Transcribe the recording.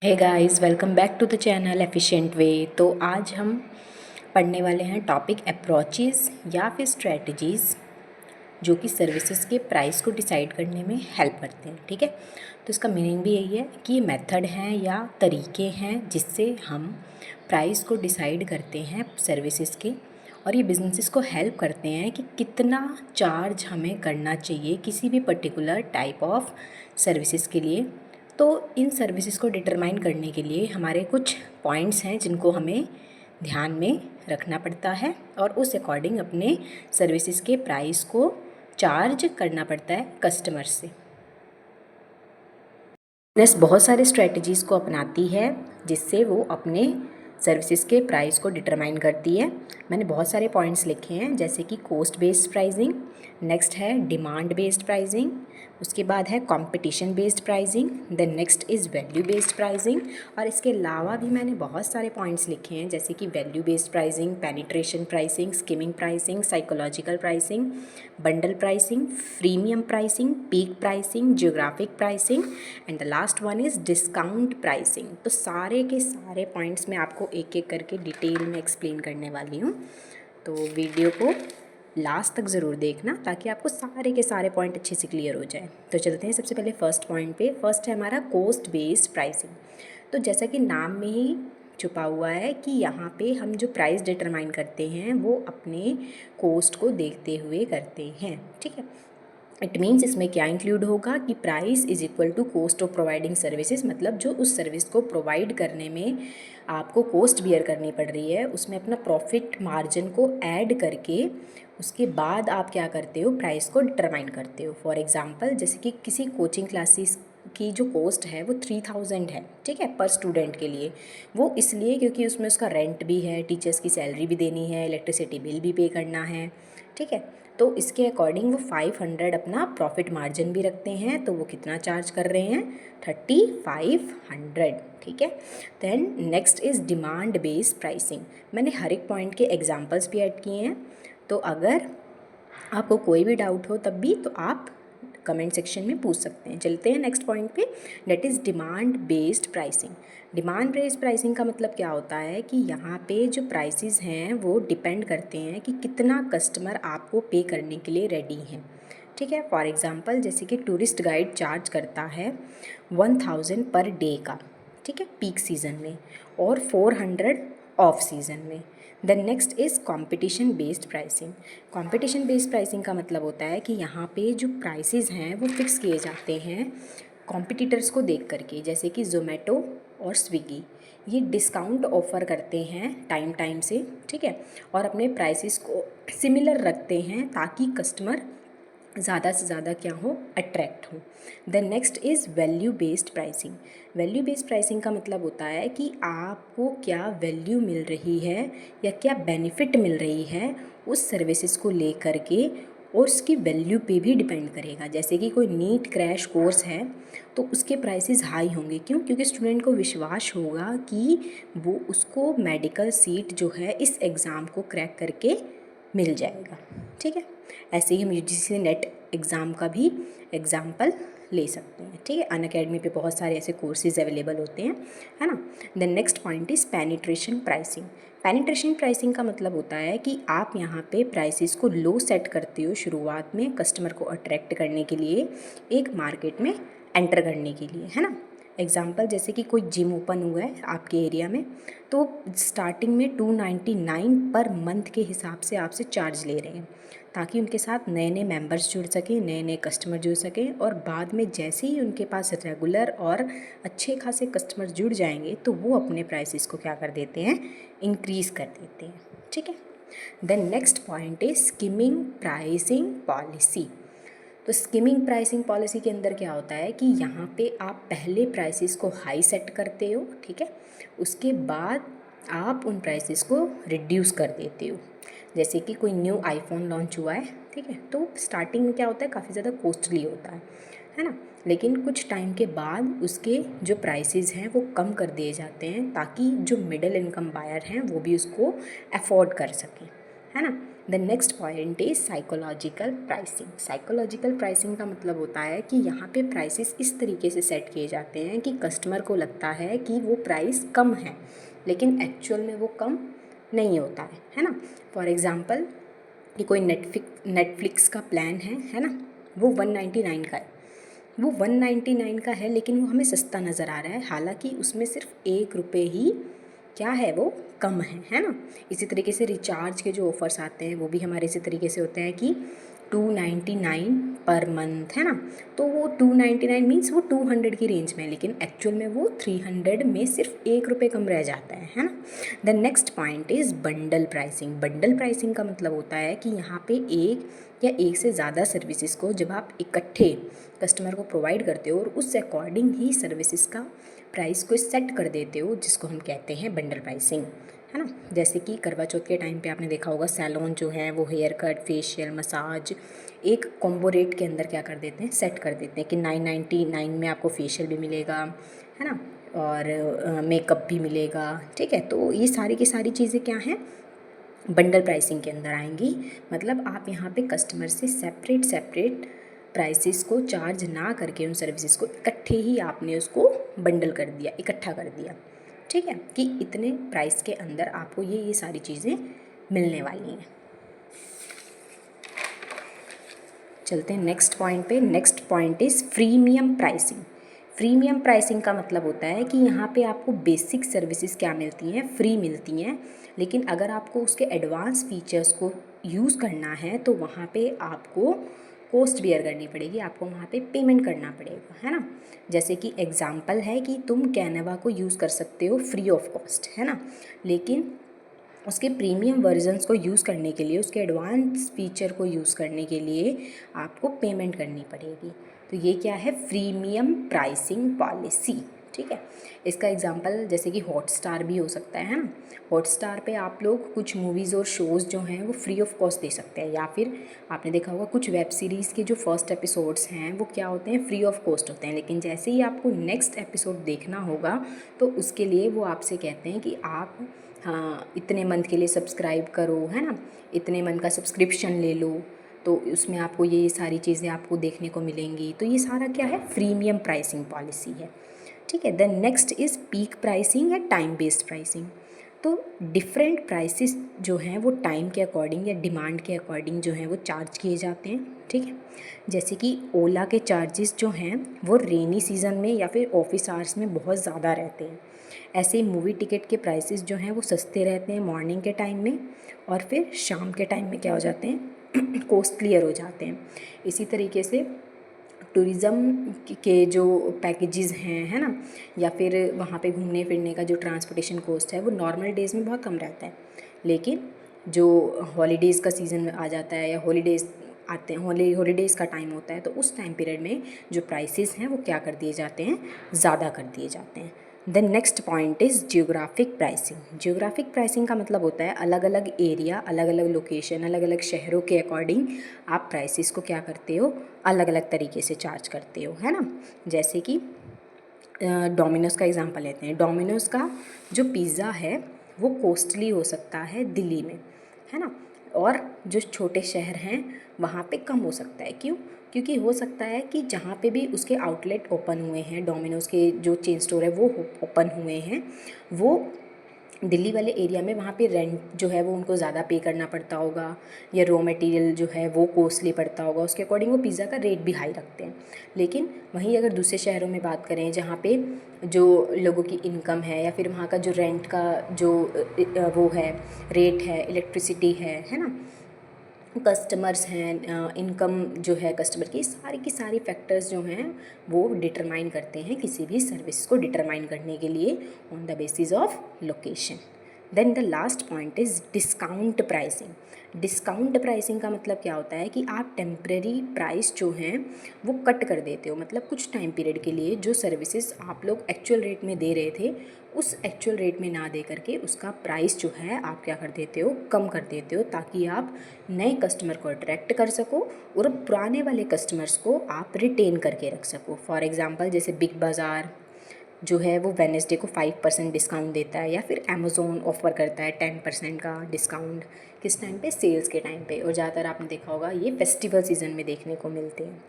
Hey guys, welcome back to the channel efficient way. तो आज हम पढ़ने वाले हैं टॉपिक अप्रोचेस या फिर स्ट्रेटजीज़ जो कि सर्विसेज के प्राइस को डिसाइड करने में हेल्प करते हैं। ठीक है, तो इसका मीनिंग भी यही है कि ये मेथड हैं या तरीके हैं जिससे हम प्राइस को डिसाइड करते हैं सर्विसेज के, और ये बिजनेसेस को हेल्प करते हैं कि कितना चार्ज हमें करना चाहिए किसी भी पर्टिकुलर टाइप ऑफ सर्विसेज के लिए। तो इन सर्विसेज को डिटरमाइन करने के लिए हमारे कुछ पॉइंट्स हैं जिनको हमें ध्यान में रखना पड़ता है और उस अकॉर्डिंग अपने सर्विसेज के प्राइस को चार्ज करना पड़ता है कस्टमर से। बिजनेस बहुत सारे स्ट्रेटजीज़ को अपनाती है जिससे वो अपने सर्विसेज के प्राइस को डिटरमाइन करती है। मैंने बहुत सारे पॉइंट्स लिखे हैं, जैसे कि कॉस्ट बेस्ड प्राइसिंग, नेक्स्ट है डिमांड बेस्ड प्राइसिंग, उसके बाद है competition based pricing, then next is value based pricing. और इसके अलावा भी मैंने बहुत सारे पॉइंट्स लिखे हैं, जैसे कि value based pricing, penetration pricing, skimming pricing, psychological pricing, bundle pricing, freemium pricing, peak pricing, geographic pricing and the last one is discount pricing. तो सारे के सारे पॉइंट्स मैं आपको एक एक करके डिटेल में एक्सप्लेन करने वाली हूँ, तो वीडियो को लास्ट तक ज़रूर देखना ताकि आपको सारे के सारे पॉइंट अच्छे से क्लियर हो जाए। तो चलते हैं सबसे पहले फर्स्ट पॉइंट पे। फर्स्ट है हमारा कॉस्ट बेस्ड प्राइसिंग। तो जैसा कि नाम में ही छुपा हुआ है कि यहाँ पे हम जो प्राइस डिटरमाइन करते हैं वो अपने कॉस्ट को देखते हुए करते हैं। ठीक है, इट मीन्स इसमें क्या इंक्लूड होगा कि price is equal to cost of providing services, मतलब जो उस सर्विस को प्रोवाइड करने में आपको कॉस्ट बियर करनी पड़ रही है उसमें अपना प्रॉफिट मार्जिन को ऐड करके उसके बाद आप क्या करते हो, प्राइस को डिटरमाइन करते हो। फॉर एग्जांपल, जैसे कि किसी कोचिंग क्लासेस की जो कॉस्ट है वो 3000 है, ठीक है, पर स्टूडेंट के लिए। वो इसलिए क्योंकि उसमें उसका रेंट भी है, टीचर्स की सैलरी भी देनी है, इलेक्ट्रिसिटी बिल भी पे करना है। ठीक है, तो इसके अकॉर्डिंग वो 500 अपना प्रॉफिट मार्जिन भी रखते हैं, तो वो कितना चार्ज कर रहे हैं, 3500। ठीक है, then next is demand based pricing. मैंने हर एक पॉइंट के एग्जांपल्स भी ऐड किए हैं, तो अगर आपको कोई भी डाउट हो तब भी तो आप कमेंट सेक्शन में पूछ सकते हैं। चलते हैं नेक्स्ट पॉइंट पे, that is demand based pricing. Demand based pricing का मतलब क्या होता है कि यहाँ पे जो प्राइसेस हैं वो डिपेंड करते हैं कि कितना कस्टमर आपको पे करने के लिए रेडी हैं। ठीक है, फॉर एग्जांपल जैसे कि टूरिस्ट गाइड चार्ज करता है 1000 पर डे का, ठीक है, पीक सीज़न में, और 400 ऑफ सीज़न में। Then next is competition based pricing. Competition based pricing का मतलब होता है कि यहाँ पे जो प्राइसेस हैं वो फिक्स किए जाते हैं कॉम्पिटिटर्स को देख करके, जैसे कि ज़ोमैटो और स्विगी ये डिस्काउंट ऑफ़र करते हैं टाइम टाइम से, ठीक है, और अपने प्राइसेस को सिमिलर रखते हैं ताकि कस्टमर ज़्यादा से ज़्यादा क्या हो, अट्रैक्ट हो। Then next is value based pricing. Value based pricing का मतलब होता है कि आपको क्या वैल्यू मिल रही है या क्या बेनिफिट मिल रही है उस सर्विसेज को लेकर के, और उसकी वैल्यू पे भी डिपेंड करेगा। जैसे कि कोई नीट क्रैश कोर्स है तो उसके प्राइसेस हाई होंगे, क्यों? क्योंकि स्टूडेंट को विश्वास होगा कि वो उसको मेडिकल सीट जो है इस एग्ज़ाम को क्रैक करके मिल जाएगा। ठीक है, ऐसे ही हम यूजीसी नेट एग्ज़ाम का भी एग्जाम्पल ले सकते हैं। ठीक है, अनअकैडमी पे बहुत सारे ऐसे कोर्सेज अवेलेबल होते हैं, है ना। Then next point is penetration pricing. Penetration pricing का मतलब होता है कि आप यहाँ पे प्राइसेस को लो सेट करते हो शुरुआत में कस्टमर को अट्रैक्ट करने के लिए, एक मार्केट में एंटर करने के लिए, है ना। एग्जाम्पल जैसे कि कोई जिम ओपन हुआ है आपके एरिया में, तो स्टार्टिंग में 299 पर मंथ के हिसाब से आपसे चार्ज ले रहे हैं ताकि उनके साथ नए नए मेंबर्स जुड़ सकें, नए नए कस्टमर जुड़ सकें, और बाद में जैसे ही उनके पास रेगुलर और अच्छे खासे कस्टमर जुड़ जाएंगे तो वो अपने प्राइसेस को क्या कर देते हैं, इंक्रीज़ कर देते हैं। ठीक है, then next point is skimming pricing policy. तो स्किमिंग प्राइसिंग पॉलिसी के अंदर क्या होता है कि यहाँ पे आप पहले प्राइसेस को हाई सेट करते हो, ठीक है, उसके बाद आप उन प्राइसेस को रिड्यूस कर देते हो। जैसे कि कोई न्यू आईफोन लॉन्च हुआ है, ठीक है, तो स्टार्टिंग में क्या होता है, काफ़ी ज़्यादा कॉस्टली होता है ना, लेकिन कुछ टाइम के बाद उसके जो प्राइसेस हैं वो कम कर दिए जाते हैं ताकि जो मिडिल इनकम बायर हैं वो भी उसको अफोर्ड कर सकें, है ना। The next point is psychological pricing. Psychological pricing का मतलब होता है कि यहाँ पे प्राइसेस इस तरीके से सेट किए जाते हैं कि कस्टमर को लगता है कि वो प्राइस कम है, लेकिन एक्चुअल में वो कम नहीं होता है ना। फॉर एग्ज़ाम्पल कि कोई नेटफ्लिक्स का प्लान है ना, वो 199 का है, वो 199 का है, लेकिन वो हमें सस्ता नज़र आ रहा है, हालांकि उसमें सिर्फ 1 रुपये ही क्या है वो कम है ना। इसी तरीके से रिचार्ज के जो ऑफ़र्स आते हैं वो भी हमारे इसी तरीके से होते हैं कि 299 पर मंथ है ना, तो वो 299 मीन्स वो 200 की रेंज में है, लेकिन एक्चुअल में वो 300 में सिर्फ 1 रुपये कम रह जाता है ना। The next point is bundle pricing. Bundle pricing का मतलब होता है कि यहाँ पे एक या एक से ज़्यादा सर्विसेज को जब आप इकट्ठे कस्टमर को प्रोवाइड करते हो और उस अकॉर्डिंग ही सर्विसेज का प्राइस को सेट कर देते हो, जिसको हम कहते हैं बंडल प्राइसिंग, है ना। जैसे कि करवा चौथ के टाइम पे आपने देखा होगा सैलून जो है वो हेयर कट, फेशियल, मसाज एक कॉम्बो रेट के अंदर क्या कर देते हैं, सेट कर देते हैं कि 999 में आपको फेशियल भी मिलेगा, है ना, और मेकअप भी मिलेगा, ठीक है। तो ये सारी की सारी चीज़ें क्या हैं, बंडल प्राइसिंग के अंदर आएंगी। मतलब आप यहाँ पे कस्टमर से सेपरेट प्राइसेस को चार्ज ना करके उन सर्विसेज को इकट्ठे ही आपने उसको बंडल कर दिया, इकट्ठा कर दिया, ठीक है, कि इतने प्राइस के अंदर आपको ये सारी चीज़ें मिलने वाली हैं। चलते हैं नेक्स्ट पॉइंट पे। Next point is freemium pricing. Freemium pricing का मतलब होता है कि यहाँ पे आपको बेसिक सर्विसेज क्या मिलती हैं, फ्री मिलती हैं, लेकिन अगर आपको उसके एडवांस फीचर्स को यूज़ करना है तो वहाँ पे आपको कॉस्ट बियर करनी पड़ेगी, आपको वहाँ पे पेमेंट करना पड़ेगा, है ना। जैसे कि एग्जांपल है कि तुम कैनवा को यूज़ कर सकते हो फ्री ऑफ कॉस्ट, है ना, लेकिन उसके प्रीमियम वर्जन्स को यूज़ करने के लिए, उसके एडवांस फीचर को यूज़ करने के लिए आपको पेमेंट करनी पड़ेगी। तो ये क्या है, फ्रीमियम प्राइसिंग पॉलिसी, ठीक है। इसका एग्जांपल जैसे कि हॉटस्टार भी हो सकता है ना। हॉटस्टार पे आप लोग कुछ मूवीज़ और शोज़ जो हैं वो फ्री ऑफ कॉस्ट दे सकते हैं, या फिर आपने देखा होगा कुछ वेब सीरीज़ के जो फर्स्ट एपिसोड्स हैं वो क्या होते हैं, फ्री ऑफ कॉस्ट होते हैं, लेकिन जैसे ही आपको नेक्स्ट एपिसोड देखना होगा तो उसके लिए वो आपसे कहते हैं कि आप हाँ इतने मंथ के लिए सब्सक्राइब करो, है ना, इतने मंथ का सब्सक्रिप्शन ले लो, तो उसमें आपको ये सारी चीज़ें आपको देखने को मिलेंगी। तो ये सारा क्या है, प्रीमियम प्राइसिंग पॉलिसी है, ठीक है। Then next is peak pricing या टाइम बेस्ड प्राइसिंग। तो डिफरेंट प्राइसेस जो हैं वो टाइम के अकॉर्डिंग या डिमांड के अकॉर्डिंग जो हैं वो चार्ज किए जाते हैं, ठीक है। जैसे कि ओला के चार्जेस जो हैं वो रेनी सीज़न में या फिर ऑफिस आवर्स में बहुत ज़्यादा रहते हैं। ऐसे ही मूवी टिकट के प्राइसेस जो हैं वो सस्ते रहते हैं मॉर्निंग के टाइम में, और फिर शाम के टाइम में क्या हो जाते हैं कॉस्टलियर हो जाते हैं। इसी तरीके से टूरिज़्म के जो पैकेजेस हैं, है ना, या फिर वहाँ पे घूमने फिरने का जो ट्रांसपोर्टेशन कॉस्ट है वो नॉर्मल डेज़ में बहुत कम रहता है, लेकिन जो हॉलीडेज़ का सीज़न आ जाता है या हॉलीडेज़ आते हैं, हॉलीडेज़ का टाइम होता है, तो उस टाइम पीरियड में जो प्राइसेस हैं वो क्या कर दिए जाते हैं, ज़्यादा कर दिए जाते हैं। The next point is geographic pricing. Geographic pricing का मतलब होता है अलग अलग एरिया, अलग अलग लोकेशन, अलग अलग शहरों के अकॉर्डिंग आप प्राइसेस को क्या करते हो, अलग अलग तरीके से चार्ज करते हो, है ना। जैसे कि डोमिनोज़ का एग्जांपल लेते हैं। डोमिनोज़ का जो पिज़्ज़ा है वो कॉस्टली हो सकता है दिल्ली में, है ना, और जो छोटे शहर हैं वहाँ पे कम हो सकता है। क्यों? क्योंकि हो सकता है कि जहाँ पे भी उसके आउटलेट ओपन हुए हैं, डोमिनोज़ के जो चेन स्टोर है वो ओपन हुए हैं, वो दिल्ली वाले एरिया में वहाँ पे रेंट जो है वो उनको ज़्यादा पे करना पड़ता होगा, या रॉ मटेरियल जो है वो कॉस्टली पड़ता होगा, उसके अकॉर्डिंग वो पिज़्ज़ा का रेट भी हाई रखते हैं। लेकिन वहीं अगर दूसरे शहरों में बात करें जहाँ पे जो लोगों की इनकम है या फिर वहाँ का जो रेंट का जो वो है रेट है, इलेक्ट्रिसिटी है ना, कस्टमर्स हैं, इनकम जो है कस्टमर की सारी फैक्टर्स जो हैं वो डिटरमाइन करते हैं किसी भी सर्विस को डिटरमाइन करने के लिए on the basis of location. Then the last point is discount pricing. Discount pricing का मतलब क्या होता है कि आप टेम्प्रेरी प्राइस जो हैं वो कट कर देते हो, मतलब कुछ टाइम पीरियड के लिए जो सर्विसेज आप लोग एक्चुअल रेट में दे रहे थे उस एक्चुअल रेट में ना दे करके उसका प्राइस जो है आप क्या कर देते हो, कम कर देते हो, ताकि आप नए कस्टमर को अट्रैक्ट कर सको और पुराने वाले कस्टमर्स को आप रिटेन करके रख सको। फॉर एग्ज़ाम्पल जैसे बिग बाज़ार, जो है वो वेडनेसडे को 5% डिस्काउंट देता है, या फिर अमेज़ोन ऑफ़र करता है 10% का डिस्काउंट किस टाइम पे, सेल्स के टाइम पे। और ज़्यादातर आपने देखा होगा ये फेस्टिवल सीज़न में देखने को मिलते हैं।